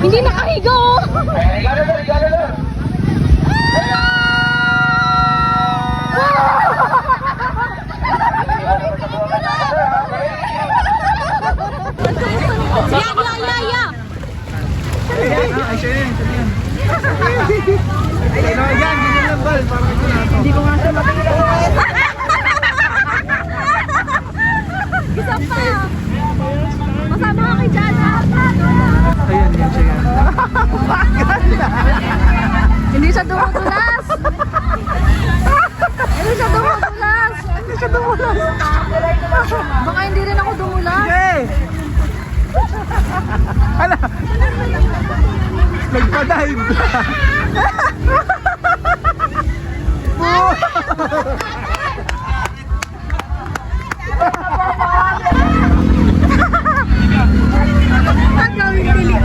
Hindi nakahiga oh. Ya. Ay, siya yun. Ay, yan, ganyan lang, Bal. Parang ito na ito. Hindi ko nga siya makikita. Isa pa. Masama ka kay Jana. Ayan, yan siya yan. Hindi siya dumudulas. Hindi siya dumudulas. Hindi siya dumulas. Baka hindi rin ako dumulas. Hey! Hala! Nagpa-dive! Ang gawin pili.